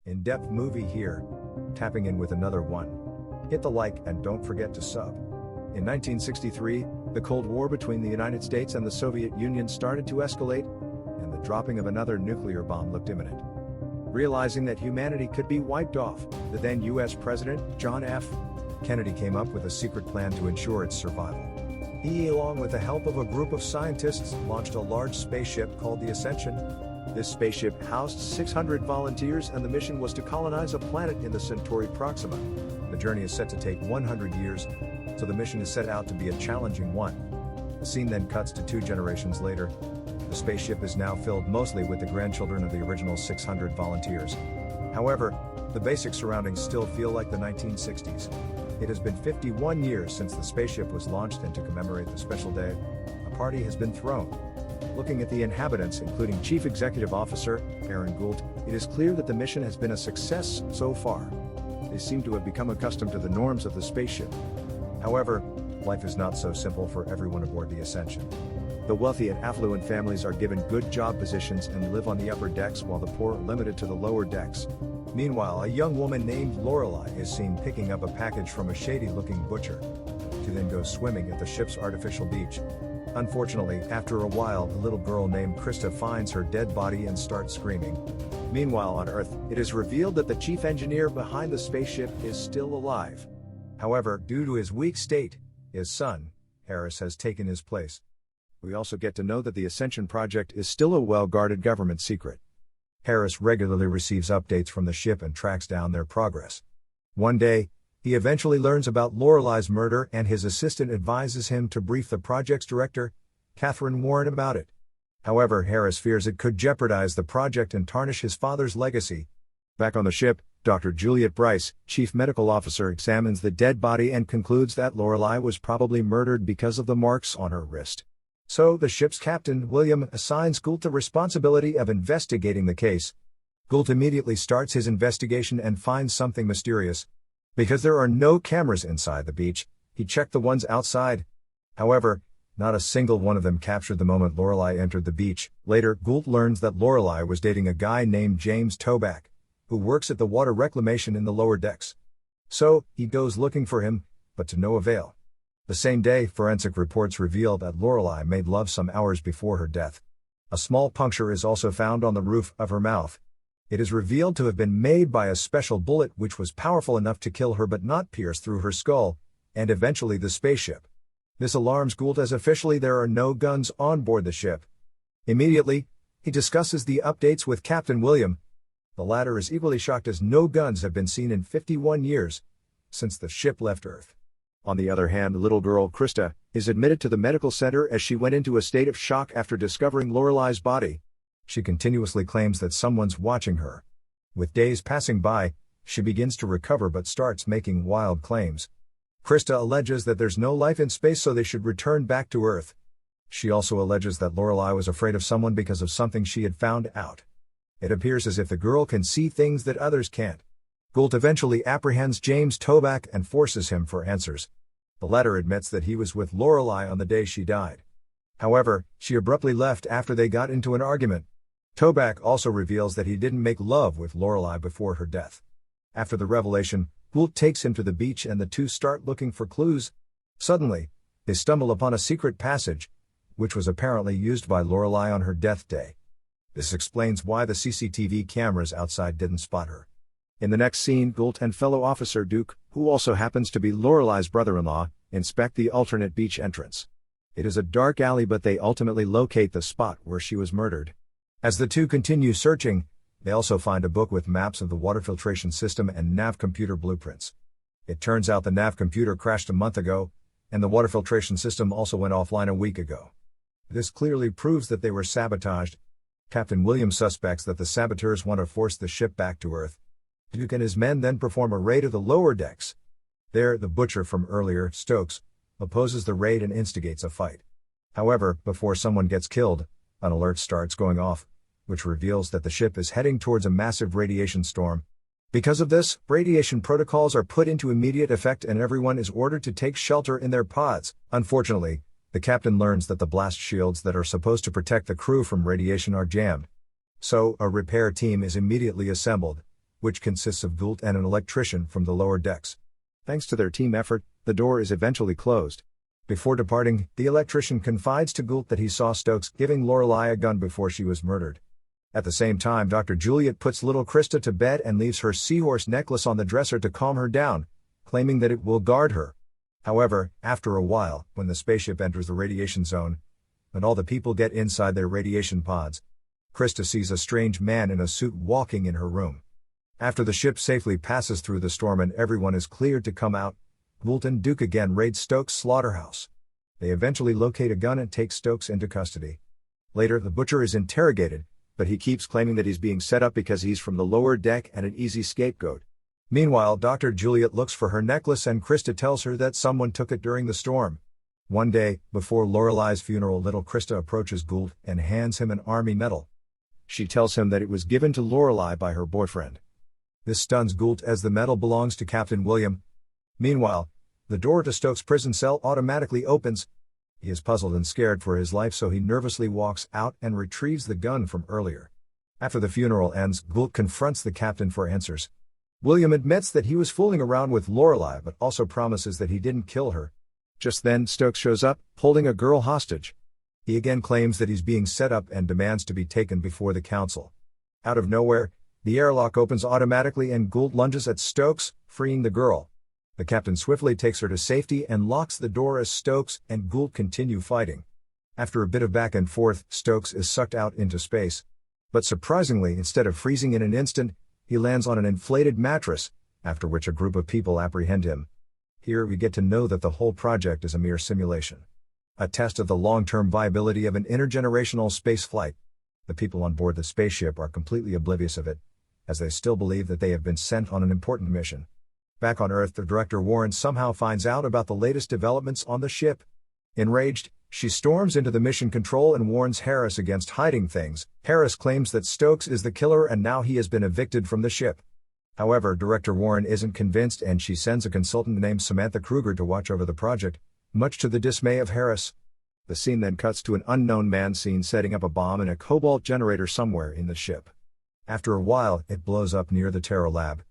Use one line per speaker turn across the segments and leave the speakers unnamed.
In-depth movie here. Tapping in with another one. Hit the like and don't forget to sub. In 1963, the Cold War between the United States and the Soviet Union started to escalate, and the dropping of another nuclear bomb looked imminent. Realizing that humanity could be wiped off, the then US President, John F. Kennedy came up with a secret plan to ensure its survival. He, along with the help of a group of scientists, launched a large spaceship called the Ascension. This spaceship housed 600 volunteers, and the mission was to colonize a planet in the Centauri Proxima. The journey is set to take 100 years, so the mission is set out to be a challenging one. The scene then cuts to 2 generations later. The spaceship is now filled mostly with the grandchildren of the original 600 volunteers. However, the basic surroundings still feel like the 1960s. It has been 51 years since the spaceship was launched, and to commemorate the special day, a party has been thrown. Looking at the inhabitants, including Chief Executive Officer Aaron Gould, it is clear that the mission has been a success so far. They seem to have become accustomed to the norms of the spaceship. However, life is not so simple for everyone aboard the Ascension. The wealthy and affluent families are given good job positions and live on the upper decks, while the poor are limited to the lower decks. Meanwhile, a young woman named Lorelei is seen picking up a package from a shady-looking butcher. She then goes swimming at the ship's artificial beach. Unfortunately, after a while, a little girl named Krista finds her dead body and starts screaming. Meanwhile, on Earth, it is revealed that the chief engineer behind the spaceship is still alive. However, due to his weak state, his son, Harris, has taken his place. We also get to know that the Ascension project is still a well-guarded government secret. Harris regularly receives updates from the ship and tracks down their progress. One day, he eventually learns about Lorelei's murder, and his assistant advises him to brief the project's director, Catherine Warren, about it. However, Harris fears it could jeopardize the project and tarnish his father's legacy. Back on the ship, Dr. Juliet Bryce, chief medical officer, examines the dead body and concludes that Lorelei was probably murdered because of the marks on her wrist. So, the ship's captain, William, assigns Gould the responsibility of investigating the case. Gould immediately starts his investigation and finds something mysterious. Because there are no cameras inside the beach, he checked the ones outside. However, not a single one of them captured the moment Lorelei entered the beach. Later, Gould learns that Lorelei was dating a guy named James Toback, who works at the water reclamation in the lower decks. So, he goes looking for him, but to no avail. The same day, forensic reports reveal that Lorelei made love some hours before her death. A small puncture is also found on the roof of her mouth. It is revealed to have been made by a special bullet which was powerful enough to kill her but not pierce through her skull, and eventually the spaceship. This alarms Gould, as officially there are no guns on board the ship. Immediately, he discusses the updates with Captain William. The latter is equally shocked, as no guns have been seen in 51 years since the ship left Earth. On the other hand, little girl Krista is admitted to the medical center as she went into a state of shock after discovering Lorelei's body. She continuously claims that someone's watching her. With days passing by, she begins to recover but starts making wild claims. Krista alleges that there's no life in space, so they should return back to Earth. She also alleges that Lorelei was afraid of someone because of something she had found out. It appears as if the girl can see things that others can't. Gould eventually apprehends James Toback and forces him for answers. The latter admits that he was with Lorelei on the day she died. However, she abruptly left after they got into an argument. Toback also reveals that he didn't make love with Lorelei before her death. After the revelation, Gould takes him to the beach and the two start looking for clues. Suddenly, they stumble upon a secret passage, which was apparently used by Lorelei on her death day. This explains why the CCTV cameras outside didn't spot her. In the next scene, Gould and fellow officer Duke, who also happens to be Lorelei's brother-in-law, inspect the alternate beach entrance. It is a dark alley, but they ultimately locate the spot where she was murdered. As the two continue searching, they also find a book with maps of the water filtration system and nav computer blueprints. It turns out the nav computer crashed a month ago, and the water filtration system also went offline a week ago. This clearly proves that they were sabotaged. Captain Williams suspects that the saboteurs want to force the ship back to Earth. Duke and his men then perform a raid of the lower decks. There, the butcher from earlier, Stokes, opposes the raid and instigates a fight. However, before someone gets killed, an alert starts going off, which reveals that the ship is heading towards a massive radiation storm. Because of this, radiation protocols are put into immediate effect and everyone is ordered to take shelter in their pods. Unfortunately, the captain learns that the blast shields that are supposed to protect the crew from radiation are jammed. So, a repair team is immediately assembled, which consists of Gould and an electrician from the lower decks. Thanks to their team effort, the door is eventually closed. Before departing, the electrician confides to Gould that he saw Stokes giving Lorelei a gun before she was murdered. At the same time, Dr. Juliet puts little Krista to bed and leaves her seahorse necklace on the dresser to calm her down, claiming that it will guard her. However, after a while, when the spaceship enters the radiation zone, and all the people get inside their radiation pods, Krista sees a strange man in a suit walking in her room. After the ship safely passes through the storm and everyone is cleared to come out, Gould and Duke again raid Stokes' slaughterhouse. They eventually locate a gun and take Stokes into custody. Later, the butcher is interrogated, but he keeps claiming that he's being set up because he's from the lower deck and an easy scapegoat. Meanwhile, Dr. Juliet looks for her necklace and Krista tells her that someone took it during the storm. One day, before Lorelei's funeral, little Krista approaches Gould and hands him an army medal. She tells him that it was given to Lorelei by her boyfriend. This stuns Gould as the medal belongs to Captain William. Meanwhile, the door to Stokes' prison cell automatically opens. He is puzzled and scared for his life, so he nervously walks out and retrieves the gun from earlier. After the funeral ends, Gould confronts the captain for answers. William admits that he was fooling around with Lorelei but also promises that he didn't kill her. Just then, Stokes shows up, holding a girl hostage. He again claims that he's being set up and demands to be taken before the council. Out of nowhere, the airlock opens automatically and Gould lunges at Stokes, freeing the girl. The captain swiftly takes her to safety and locks the door as Stokes and Gould continue fighting. After a bit of back and forth, Stokes is sucked out into space. But surprisingly, instead of freezing in an instant, he lands on an inflated mattress, after which a group of people apprehend him. Here we get to know that the whole project is a mere simulation. A test of the long-term viability of an intergenerational space flight. The people on board the spaceship are completely oblivious of it, as they still believe that they have been sent on an important mission. Back on Earth, the director Warren somehow finds out about the latest developments on the ship. Enraged, she storms into the mission control and warns Harris against hiding things. Harris claims that Stokes is the killer and now he has been evicted from the ship. However, Director Warren isn't convinced and she sends a consultant named Samantha Kruger to watch over the project, much to the dismay of Harris. The scene then cuts to an unknown man seen setting up a bomb in a cobalt generator somewhere in the ship. After a while, it blows up near the Terra Lab.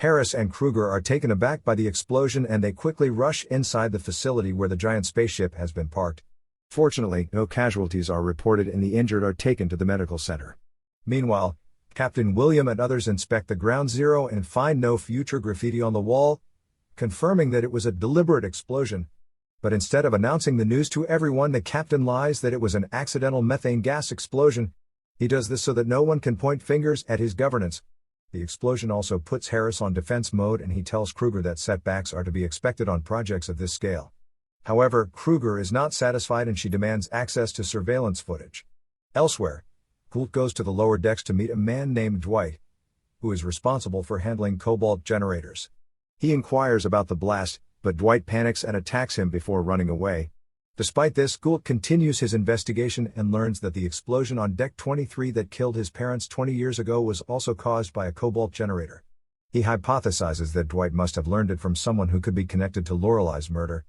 Harris and Kruger are taken aback by the explosion and they quickly rush inside the facility where the giant spaceship has been parked. Fortunately, no casualties are reported and the injured are taken to the medical center. Meanwhile, Captain William and others inspect the ground zero and find no future graffiti on the wall, confirming that it was a deliberate explosion. But instead of announcing the news to everyone, the captain lies that it was an accidental methane gas explosion. He does this so that no one can point fingers at his governance. The explosion also puts Harris on defense mode and he tells Kruger that setbacks are to be expected on projects of this scale. However, Kruger is not satisfied and she demands access to surveillance footage. Elsewhere, Gould goes to the lower decks to meet a man named Dwight, who is responsible for handling cobalt generators. He inquires about the blast, but Dwight panics and attacks him before running away. Despite this, Gould continues his investigation and learns that the explosion on Deck 23 that killed his parents 20 years ago was also caused by a cobalt generator. He hypothesizes that Dwight must have learned it from someone who could be connected to Lorelei's murder.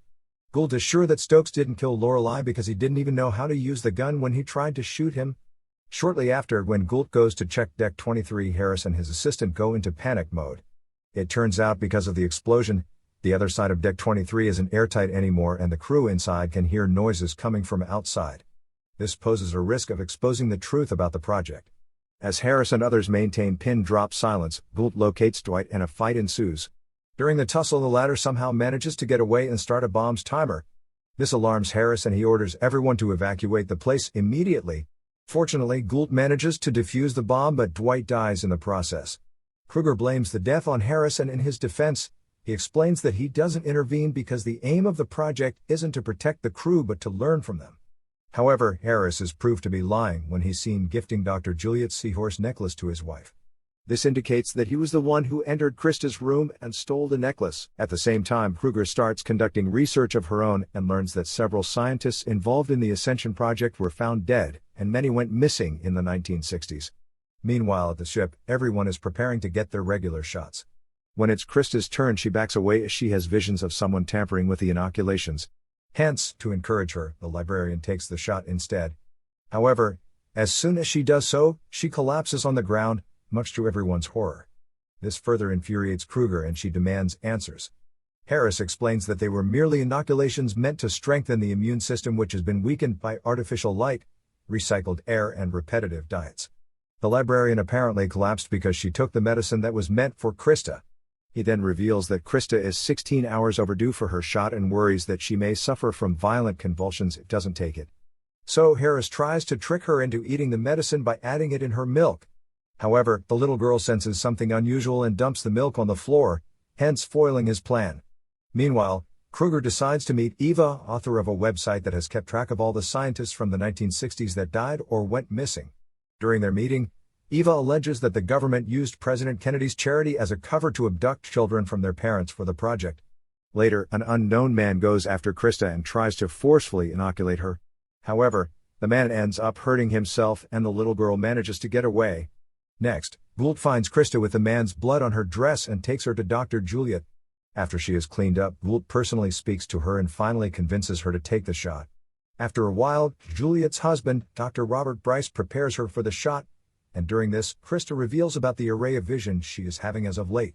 Gould is sure that Stokes didn't kill Lorelei because he didn't even know how to use the gun when he tried to shoot him. Shortly after, when Gould goes to check Deck 23, Harris and his assistant go into panic mode. It turns out because of the explosion, the other side of Deck 23 isn't airtight anymore and the crew inside can hear noises coming from outside. This poses a risk of exposing the truth about the project. As Harris and others maintain pin-drop silence, Gould locates Dwight and a fight ensues. During the tussle, the latter somehow manages to get away and start a bomb's timer. This alarms Harris and he orders everyone to evacuate the place immediately. Fortunately, Gould manages to defuse the bomb but Dwight dies in the process. Kruger blames the death on Harris and in his defense, he explains that he doesn't intervene because the aim of the project isn't to protect the crew but to learn from them. However, Harris is proved to be lying when he's seen gifting Dr. Juliet's seahorse necklace to his wife. This indicates that he was the one who entered Krista's room and stole the necklace. At the same time, Kruger starts conducting research of her own and learns that several scientists involved in the Ascension project were found dead, and many went missing in the 1960s. Meanwhile, at the ship, everyone is preparing to get their regular shots. When it's Krista's turn, she backs away as she has visions of someone tampering with the inoculations. Hence, to encourage her, the librarian takes the shot instead. However, as soon as she does so, she collapses on the ground, much to everyone's horror. This further infuriates Kruger and she demands answers. Harris explains that they were merely inoculations meant to strengthen the immune system, which has been weakened by artificial light, recycled air and repetitive diets. The librarian apparently collapsed because she took the medicine that was meant for Krista. He then reveals that Krista is 16 hours overdue for her shot and worries that she may suffer from violent convulsions if doesn't take it. So Harris tries to trick her into eating the medicine by adding it in her milk. However, the little girl senses something unusual and dumps the milk on the floor, hence foiling his plan. Meanwhile, Kruger decides to meet Eva, author of a website that has kept track of all the scientists from the 1960s that died or went missing. During their meeting, Eva alleges that the government used President Kennedy's charity as a cover to abduct children from their parents for the project. Later, an unknown man goes after Krista and tries to forcefully inoculate her. However, the man ends up hurting himself and the little girl manages to get away. Next, Gould finds Krista with the man's blood on her dress and takes her to Dr. Juliet. After she is cleaned up, Gould personally speaks to her and finally convinces her to take the shot. After a while, Juliet's husband, Dr. Robert Bryce, prepares her for the shot, and during this, Krista reveals about the array of visions she is having as of late.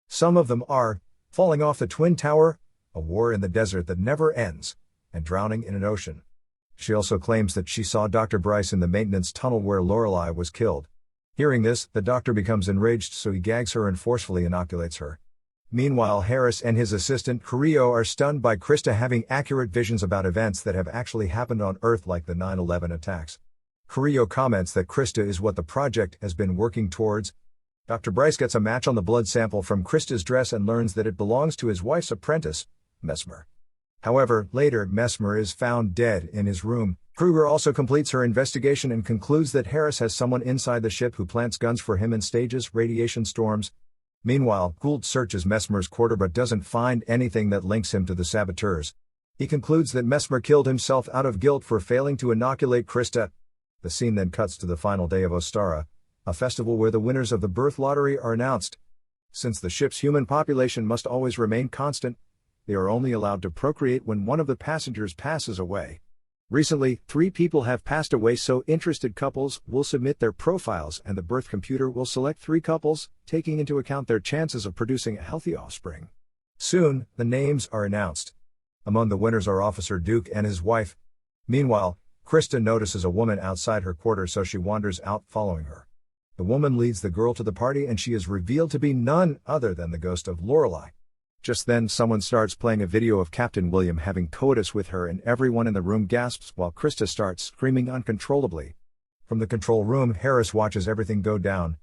Some of them are falling off the Twin Tower, a war in the desert that never ends, and drowning in an ocean. She also claims that she saw Dr. Bryce in the maintenance tunnel where Lorelei was killed. Hearing this, the doctor becomes enraged, so he gags her and forcefully inoculates her. Meanwhile, Harris and his assistant Carrillo are stunned by Krista having accurate visions about events that have actually happened on Earth, like the 9/11 attacks. Carrillo comments that Krista is what the project has been working towards. Dr. Bryce gets a match on the blood sample from Krista's dress and learns that it belongs to his wife's apprentice, Mesmer. However, later Mesmer is found dead in his room. Kruger also completes her investigation and concludes that Harris has someone inside the ship who plants guns for him and stages radiation storms. Meanwhile, Gould searches Mesmer's quarter but doesn't find anything that links him to the saboteurs. He concludes that Mesmer killed himself out of guilt for failing to inoculate Krista. The scene then cuts to the final day of Ostara, a festival where the winners of the birth lottery are announced. Since the ship's human population must always remain constant, they are only allowed to procreate when one of the passengers passes away. Recently, 3 people have passed away, so interested couples will submit their profiles and the birth computer will select 3 couples, taking into account their chances of producing a healthy offspring. Soon, the names are announced. Among the winners are Officer Duke and his wife. Meanwhile, Krista notices a woman outside her quarters, so she wanders out following her. The woman leads the girl to the party and she is revealed to be none other than the ghost of Lorelei. Just then, someone starts playing a video of Captain William having coitus with her and everyone in the room gasps while Krista starts screaming uncontrollably. From the control room, Harris watches everything go down.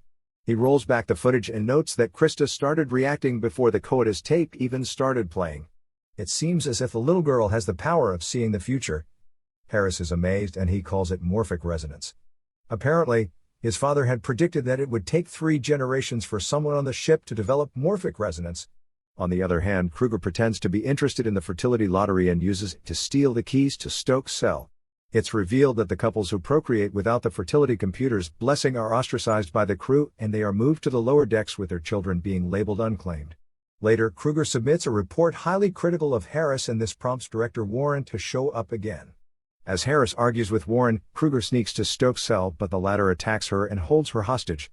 He rolls back the footage and notes that Krista started reacting before the coitus tape even started playing. It seems as if the little girl has the power of seeing the future. Harris is amazed and he calls it morphic resonance. Apparently, his father had predicted that it would take 3 generations for someone on the ship to develop morphic resonance. On the other hand, Kruger pretends to be interested in the fertility lottery and uses it to steal the keys to Stokes' cell. It's revealed that the couples who procreate without the fertility computer's blessing are ostracized by the crew and they are moved to the lower decks with their children being labeled unclaimed. Later, Kruger submits a report highly critical of Harris and this prompts director Warren to show up again. As Harris argues with Warren, Kruger sneaks to Stokes' cell but the latter attacks her and holds her hostage.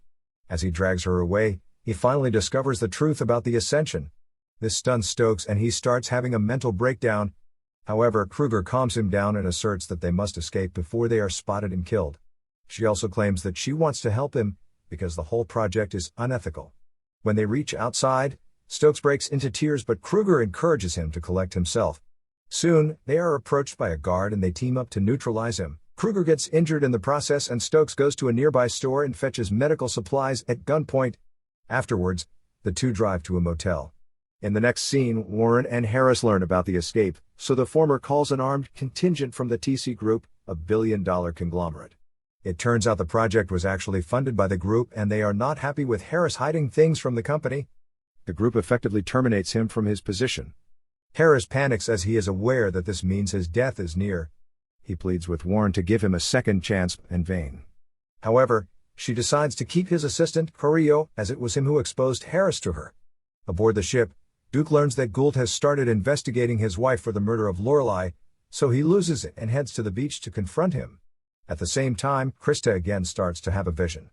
As he drags her away, he finally discovers the truth about the Ascension. This stuns Stokes and he starts having a mental breakdown. However, Kruger calms him down and asserts that they must escape before they are spotted and killed. She also claims that she wants to help him, because the whole project is unethical. When they reach outside, Stokes breaks into tears but Kruger encourages him to collect himself. Soon, they are approached by a guard and they team up to neutralize him. Kruger gets injured in the process and Stokes goes to a nearby store and fetches medical supplies at gunpoint. Afterwards, the two drive to a motel. In the next scene, Warren and Harris learn about the escape, so the former calls an armed contingent from the TC Group, a billion-dollar conglomerate. It turns out the project was actually funded by the group and they are not happy with Harris hiding things from the company. The group effectively terminates him from his position. Harris panics as he is aware that this means his death is near. He pleads with Warren to give him a second chance, in vain. However, she decides to keep his assistant, Carrillo, as it was him who exposed Harris to her. Aboard the ship, Duke learns that Gould has started investigating his wife for the murder of Lorelei, so he loses it and heads to the beach to confront him. At the same time, Krista again starts to have a vision.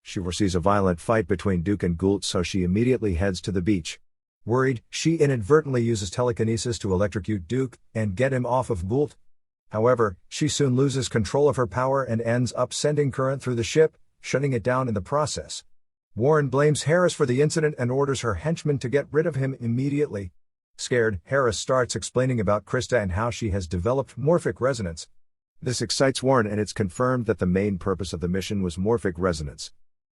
She foresees a violent fight between Duke and Gould, so she immediately heads to the beach. Worried, she inadvertently uses telekinesis to electrocute Duke and get him off of Gould. However, she soon loses control of her power and ends up sending current through the ship, shutting it down in the process. Warren blames Harris for the incident and orders her henchmen to get rid of him immediately. Scared, Harris starts explaining about Krista and how she has developed morphic resonance. This excites Warren, and it's confirmed that the main purpose of the mission was morphic resonance.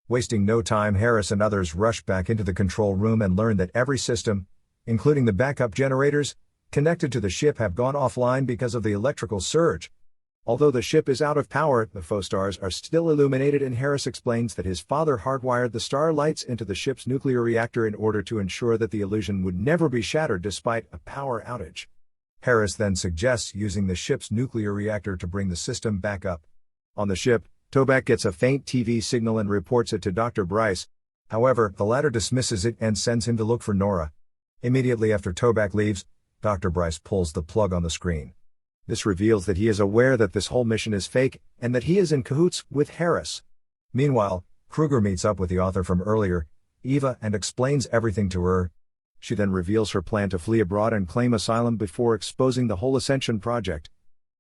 Wasting no time, Harris and others rush back into the control room and learn that every system, including the backup generators, connected to the ship have gone offline because of the electrical surge. Although the ship is out of power, the faux stars are still illuminated, and Harris explains that his father hardwired the star lights into the ship's nuclear reactor in order to ensure that the illusion would never be shattered despite a power outage. Harris then suggests using the ship's nuclear reactor to bring the system back up. On the ship, Toback gets a faint TV signal and reports it to Dr. Bryce. However, the latter dismisses it and sends him to look for Nora. Immediately after Toback leaves, Dr. Bryce pulls the plug on the screen. This reveals that he is aware that this whole mission is fake, and that he is in cahoots with Harris. Meanwhile, Kruger meets up with the author from earlier, Eva, and explains everything to her. She then reveals her plan to flee abroad and claim asylum before exposing the whole Ascension project.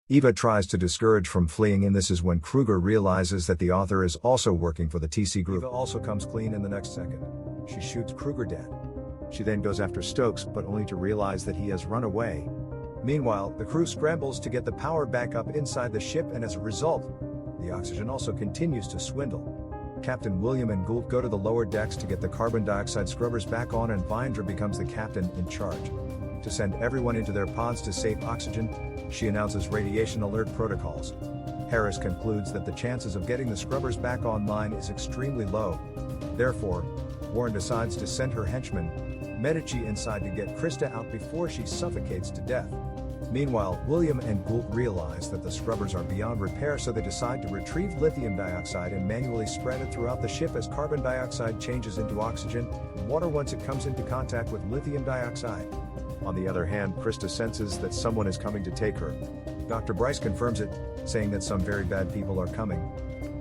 Eva tries to discourage from fleeing, and this is when Kruger realizes that the author is also working for the TC group. Eva also comes clean in the next second. She shoots Kruger dead. She then goes after Stokes, but only to realize that he has run away. Meanwhile, the crew scrambles to get the power back up inside the ship, and as a result, the oxygen also continues to swindle. Captain William and Gould go to the lower decks to get the carbon dioxide scrubbers back on, and Binder becomes the captain in charge. To send everyone into their pods to save oxygen, she announces radiation alert protocols. Harris concludes that the chances of getting the scrubbers back online is extremely low. Therefore, Warren decides to send her henchman, Medici, inside to get Krista out before she suffocates to death. Meanwhile, William and Gould realize that the scrubbers are beyond repair, so they decide to retrieve lithium dioxide and manually spread it throughout the ship as carbon dioxide changes into oxygen and water once it comes into contact with lithium dioxide. On the other hand, Krista senses that someone is coming to take her. Dr. Bryce confirms it, saying that some very bad people are coming.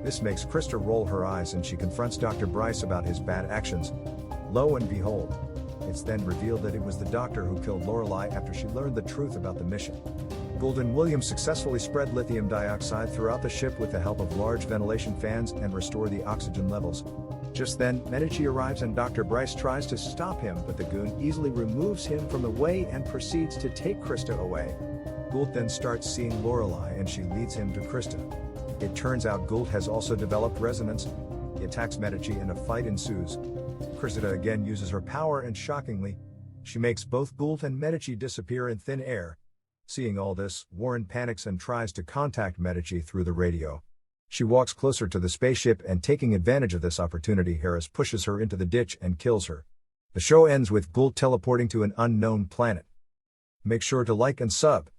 This makes Krista roll her eyes, and she confronts Dr. Bryce about his bad actions. Lo and behold, it's then revealed that it was the doctor who killed Lorelei after she learned the truth about the mission. Gould and Williams successfully spread lithium dioxide throughout the ship with the help of large ventilation fans and restore the oxygen levels. Just then, Medici arrives and Dr. Bryce tries to stop him, but the goon easily removes him from the way and proceeds to take Krista away. Gould then starts seeing Lorelei, and she leads him to Krista. It turns out Gould has also developed resonance. He attacks Medici and a fight ensues. Krista again uses her power, and shockingly, she makes both Gould and Medici disappear in thin air. Seeing all this, Warren panics and tries to contact Medici through the radio. She walks closer to the spaceship, and taking advantage of this opportunity, Harris pushes her into the ditch and kills her. The show ends with Gould teleporting to an unknown planet. Make sure to like and sub.